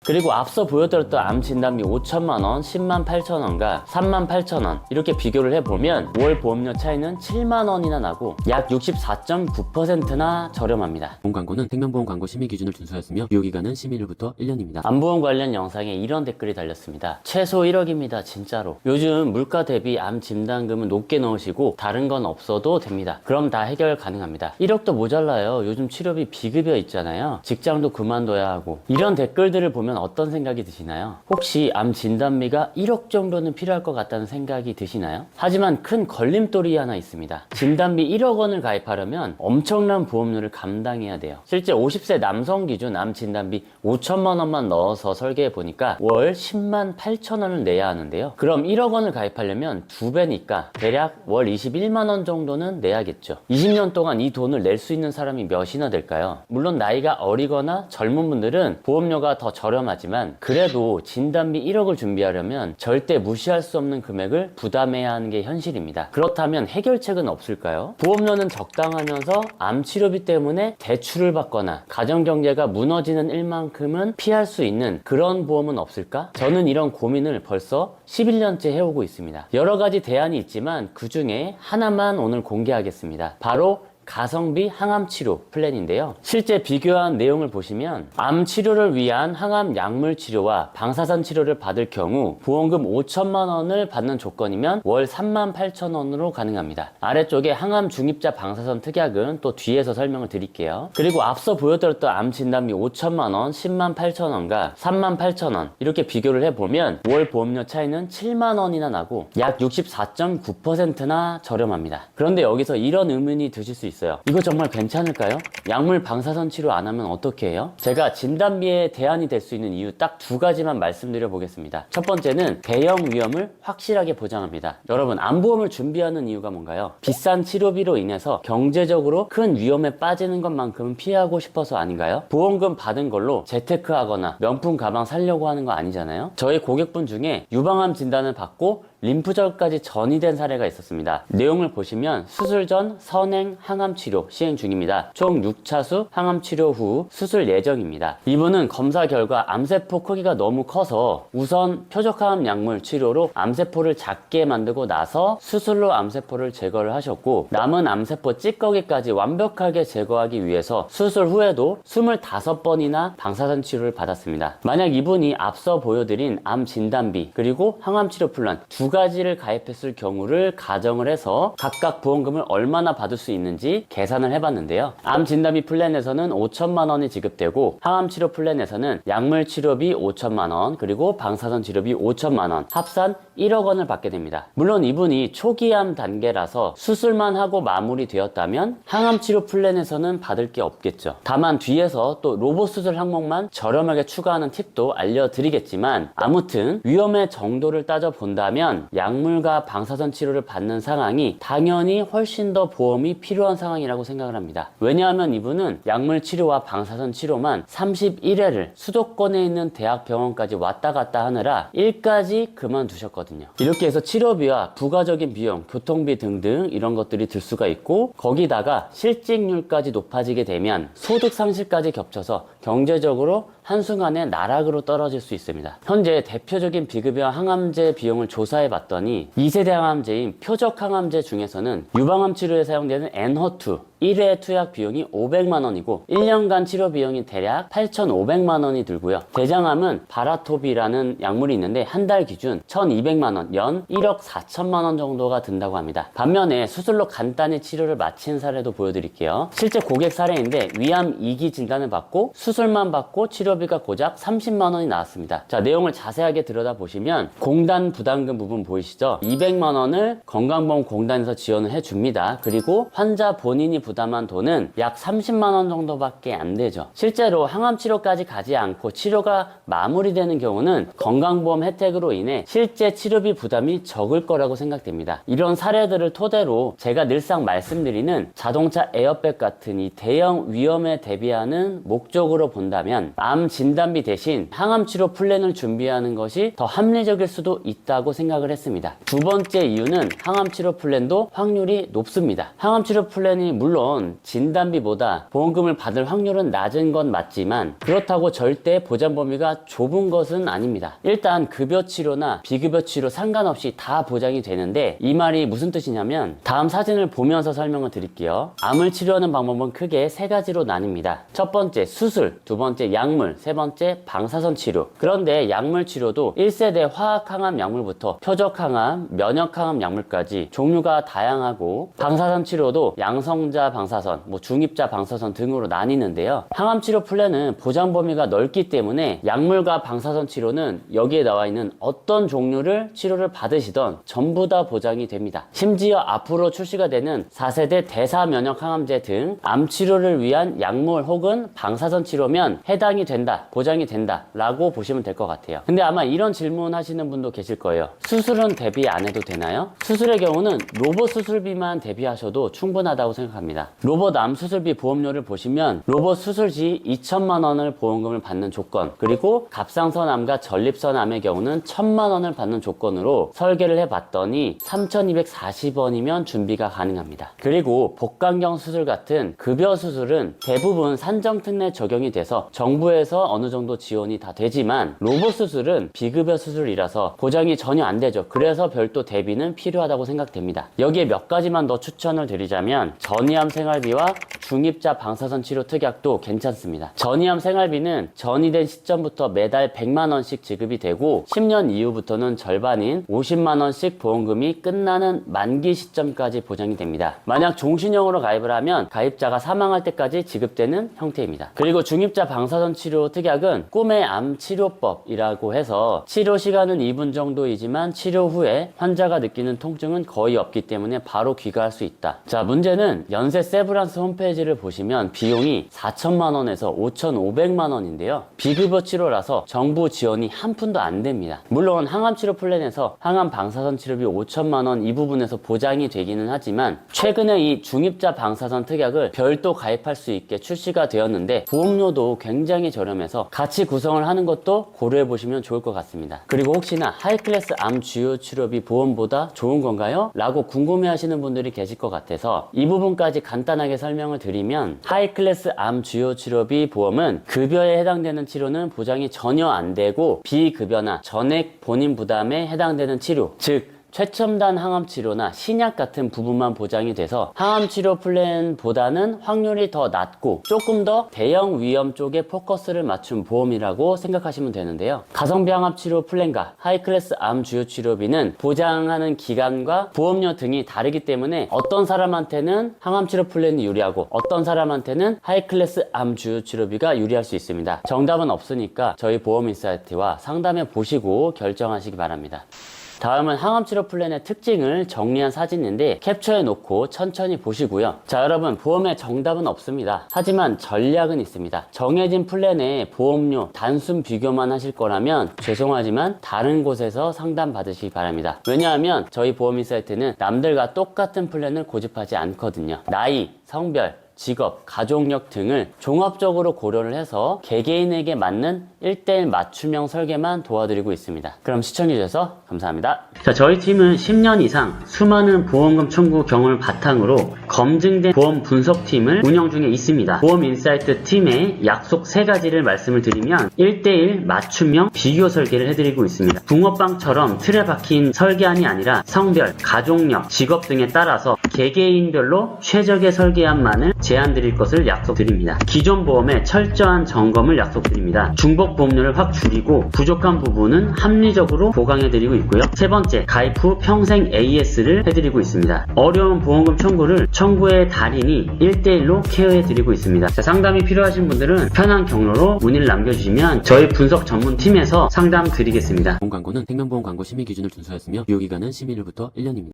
그리고 앞서 보여드렸던 암 진단비 5천만원, 108,000원과 38,000원 이렇게 비교를 해보면 월 보험료 차이는 7만원이나 나고 약 64.9%나 저렴합니다. 본 광고는 생명보험 광고 심의 기준을 준수하였으며 유효기간은 심의일부터 1년입니다. 암보험 관련 영상에 이런 댓글이 달렸습니다. 최소 1억입니다. 진짜로. 요즘 물가 대비 암 진단금은 높게 넣으시고 다른 건 없어도 됩니다. 그럼 다 해결 가능합니다. 1억도 모자라요. 요즘 치료비 비급여 있잖아요. 직장도 그만둬야 하고. 이런 댓글들을 보면 어떤 생각이 드시나요? 혹시 암 진단비가 1억 정도는 필요할 것 같다는 생각이 드시나요? 하지만 큰 걸림돌이 하나 있습니다. 진단비 1억 원을 가입하려면 엄청난 보험료를 감당해야 돼요. 실제 50세 남성 기준 암 진단비 5천만 원만 넣어서 설계해 보니까 월 10만 8천 원을 내야 하는데요. 그럼 1억 원을 가입하려면 2배니까 대략 월 21만 원 정도는 내야겠죠. 20년 동안 이 돈을 낼 수 있는 사람이 몇이나 될까요? 물론 나이가 어리거나 젊은 분들은 보험료가 더 저렴하지만 그래도 진단비 1억을 준비하려면 절대 무시할 수 없는 금액을 부담해야 하는 게 현실입니다. 그렇다면 해결책은 없을까요? 보험료는 적당하면서 암 치료비 때문에 대출을 받거나 가정경제가 무너지는 일만큼은 피할 수 있는 그런 보험은 없을까? 저는 이런 고민을 벌써 11년째 해오고 있습니다. 여러 가지 대안이 있지만 그 중에 하나만 오늘 공개하겠습니다. 바로 가성비 항암 치료 플랜인데요. 실제 비교한 내용을 보시면 암 치료를 위한 항암 약물 치료와 방사선 치료를 받을 경우 보험금 5천만 원을 받는 조건이면 월 38,000원으로 가능합니다. 아래쪽에 항암 중입자 방사선 특약은 또 뒤에서 설명을 드릴게요. 그리고 앞서 보여드렸던 암 진단비 5천만 원, 108,000원과 38,000원 이렇게 비교를 해보면 월 보험료 차이는 7만 원이나 나고 약 64.9%나 저렴합니다. 그런데 여기서 이런 의문이 드실 수 있어요. 이거 정말 괜찮을까요? 약물 방사선 치료 안 하면 어떻게 해요? 제가 진단비에 대안이 될 수 있는 이유 딱 두 가지만 말씀드려 보겠습니다. 첫 번째는 대형 위험을 확실하게 보장합니다. 여러분, 암보험을 준비하는 이유가 뭔가요? 비싼 치료비로 인해서 경제적으로 큰 위험에 빠지는 것만큼은 피하고 싶어서 아닌가요? 보험금 받은 걸로 재테크하거나 명품 가방 사려고 하는 거 아니잖아요? 저희 고객분 중에 유방암 진단을 받고 림프절까지 전이된 사례가 있었습니다. 내용을 보시면 수술 전 선행 항암치료 시행 중입니다. 총 6차수 항암치료 후 수술 예정입니다. 이분은 검사 결과 암세포 크기가 너무 커서 우선 표적항암 약물 치료로 암세포를 작게 만들고 나서 수술로 암세포를 제거를 하셨고 남은 암세포 찌꺼기까지 완벽하게 제거하기 위해서 수술 후에도 25번이나 방사선 치료를 받았습니다. 만약 이분이 앞서 보여드린 암 진단비 그리고 항암치료 플랜 두 가지를 가입했을 경우를 가정을 해서 각각 보험금을 얼마나 받을 수 있는지 계산을 해봤는데요. 암 진단비 플랜에서는 5천만 원이 지급되고 항암치료 플랜에서는 약물 치료비 5천만 원 그리고 방사선 치료비 5천만 원 합산 1억 원을 받게 됩니다. 물론 이분이 초기암 단계라서 수술만 하고 마무리되었다면 항암치료 플랜에서는 받을 게 없겠죠. 다만 뒤에서 또 로봇 수술 항목만 저렴하게 추가하는 팁도 알려드리겠지만 아무튼 위험의 정도를 따져본다면 약물과 방사선 치료를 받는 상황이 당연히 훨씬 더 보험이 필요한 상황이라고 생각을 합니다. 왜냐하면 이분은 약물 치료와 방사선 치료만 31회를 수도권에 있는 대학병원까지 왔다 갔다 하느라 일까지 그만두셨거든요. 이렇게 해서 치료비와 부가적인 비용, 교통비 등등 이런 것들이 들 수가 있고 거기다가 실직률까지 높아지게 되면 소득 상실까지 겹쳐서 경제적으로 한순간에 나락으로 떨어질 수 있습니다. 현재 대표적인 비급여 항암제 비용을 조사해 봤더니 2세대 항암제인 표적 항암제 중에서는 유방암 치료에 사용되는 엔허투 1회 투약 비용이 500만 원이고 1년간 치료 비용이 대략 8,500만 원이 들고요. 대장암은 바라토비라는 약물이 있는데 한 달 기준 1,200만 원, 연 1억 4천만 원 정도가 든다고 합니다. 반면에 수술로 간단히 치료를 마친 사례도 보여드릴게요. 실제 고객 사례인데 위암 2기 진단을 받고 수술만 받고 치료비가 고작 30만 원이 나왔습니다. 자, 내용을 자세하게 들여다보시면 공단 부담금 부분 보이시죠? 200만 원을 건강보험공단에서 지원을 해줍니다. 그리고 환자 본인이 부담한 돈은 약 30만 원 정도밖에 안 되죠. 실제로 항암치료까지 가지 않고 치료가 마무리되는 경우는 건강보험 혜택으로 인해 실제 치료비 부담이 적을 거라고 생각됩니다. 이런 사례들을 토대로 제가 늘상 말씀드리는 자동차 에어백 같은 이 대형 위험에 대비하는 목적으로 본다면 암 진단비 대신 항암치료 플랜을 준비하는 것이 더 합리적일 수도 있다고 생각을 했습니다. 두 번째 이유는 항암치료 플랜도 확률이 높습니다. 항암치료 플랜이 물론 물론 진단비보다 보험금을 받을 확률은 낮은 건 맞지만 그렇다고 절대 보장 범위가 좁은 것은 아닙니다. 일단 급여 치료나 비급여 치료 상관없이 다 보장이 되는데, 이 말이 무슨 뜻이냐면 다음 사진을 보면서 설명을 드릴게요. 암을 치료하는 방법은 크게 세 가지로 나뉩니다. 첫 번째 수술, 두 번째 약물, 세 번째 방사선 치료. 그런데 약물 치료도 1세대 화학항암 약물부터 표적항암, 면역항암 약물까지 종류가 다양하고, 방사선 치료도 양성자 방사선, 중입자 방사선 등으로 나뉘는데요. 항암 치료 플랜은 보장 범위가 넓기 때문에 약물과 방사선 치료는 여기에 나와 있는 어떤 종류를 치료를 받으시던 전부 다 보장이 됩니다. 심지어 앞으로 출시가 되는 4세대 대사면역 항암제 등 암 치료를 위한 약물 혹은 방사선 치료면 해당이 된다, 보장이 된다 라고 보시면 될 것 같아요. 근데 아마 이런 질문 하시는 분도 계실 거예요. 수술은 대비 안 해도 되나요? 수술의 경우는 로봇 수술비만 대비하셔도 충분하다고 생각합니다. 로봇 암 수술비 보험료를 보시면 로봇 수술 시 2천만 원을 보험금을 받는 조건, 그리고 갑상선 암과 전립선 암의 경우는 1,000만 원을 받는 조건으로 설계를 해봤더니 3,240원이면 준비가 가능합니다. 그리고 복강경 수술 같은 급여 수술은 대부분 산정특례 적용이 돼서 정부에서 어느 정도 지원이 다 되지만, 로봇 수술은 비급여 수술이라서 보장이 전혀 안 되죠. 그래서 별도 대비는 필요하다고 생각됩니다. 여기에 몇 가지만 더 추천을 드리자면 전이암 생활비와 중입자 방사선 치료 특약도 괜찮습니다. 전이암 생활비는 전이된 시점부터 매달 100만 원씩 지급이 되고 10년 이후부터는 절반인 50만 원씩 보험금이 끝나는 만기 시점까지 보장이 됩니다. 만약 종신형으로 가입을 하면 가입자가 사망할 때까지 지급되는 형태입니다. 그리고 중입자 방사선 치료 특약은 꿈의 암 치료법이라고 해서 치료 시간은 2분 정도이지만 치료 후에 환자가 느끼는 통증은 거의 없기 때문에 바로 귀가할 수 있다. 자, 문제는 연세 세브란스 홈페이지를 보시면 비용이 4천만 원에서 5,500만 원인데요. 비급여 치료라서 정부 지원이 한 푼도 안 됩니다. 물론 항암 치료 플랜에서 항암 방사선 치료비 5천만 원 이 부분에서 보장이 되기는 하지만, 최근에 이 중입자 방사선 특약을 별도 가입할 수 있게 출시가 되었는데 보험료도 굉장히 저렴해서 같이 구성을 하는 것도 고려해 보시면 좋을 것 같습니다. 그리고 혹시나 하이클래스 암 주요 치료비 보험보다 좋은 건가요? 라고 궁금해 하시는 분들이 계실 것 같아서 이 부분까지 간단하게 설명을 드리면, 하이클래스 암 주요 치료비 보험은 급여에 해당되는 치료는 보장이 전혀 안 되고 비급여나 전액 본인 부담에 해당되는 치료, 즉 최첨단 항암 치료나 신약 같은 부분만 보장이 돼서 항암 치료 플랜보다는 확률이 더 낮고 조금 더 대형 위험 쪽에 포커스를 맞춘 보험이라고 생각하시면 되는데요. 가성비 항암 치료 플랜과 하이클래스 암 주요 치료비는 보장하는 기간과 보험료 등이 다르기 때문에 어떤 사람한테는 항암 치료 플랜이 유리하고 어떤 사람한테는 하이클래스 암 주요 치료비가 유리할 수 있습니다. 정답은 없으니까 저희 보험인사이트와 상담해 보시고 결정하시기 바랍니다. 다음은 항암치료 플랜의 특징을 정리한 사진인데 캡처해 놓고 천천히 보시고요. 자, 여러분, 보험에 정답은 없습니다. 하지만 전략은 있습니다. 정해진 플랜에 보험료 단순 비교만 하실 거라면 죄송하지만 다른 곳에서 상담 받으시기 바랍니다. 왜냐하면 저희 보험인사이트는 남들과 똑같은 플랜을 고집하지 않거든요. 나이, 성별, 직업, 가족력 등을 종합적으로 고려를 해서 개개인에게 맞는 1:1 맞춤형 설계만 도와드리고 있습니다. 그럼 시청해주셔서 감사합니다. 자, 저희 팀은 10년 이상 수많은 보험금 청구 경험을 바탕으로 검증된 보험 분석팀을 운영 중에 있습니다. 보험인사이트 팀의 약속 3가지를 말씀을 드리면 1:1 맞춤형 비교 설계를 해드리고 있습니다. 붕어빵처럼 틀에 박힌 설계안이 아니라 성별, 가족력, 직업 등에 따라서 개개인별로 최적의 설계안만을 제안드릴 것을 약속드립니다. 기존 보험의 철저한 점검을 약속드립니다. 중복 보험료를 확 줄이고 부족한 부분은 합리적으로 보강해드리고 있고요. 세 번째, 가입 후 평생 AS를 해드리고 있습니다. 어려운 보험금 청구를 청구의 달인이 1:1로 케어해드리고 있습니다. 자, 상담이 필요하신 분들은 편한 경로로 문의를 남겨주시면 저희 분석 전문팀에서 상담 드리겠습니다. 보험 광고는 생명보험 광고 심의 기준을 준수하였으며 유효기간은 심의일부터 1년입니다.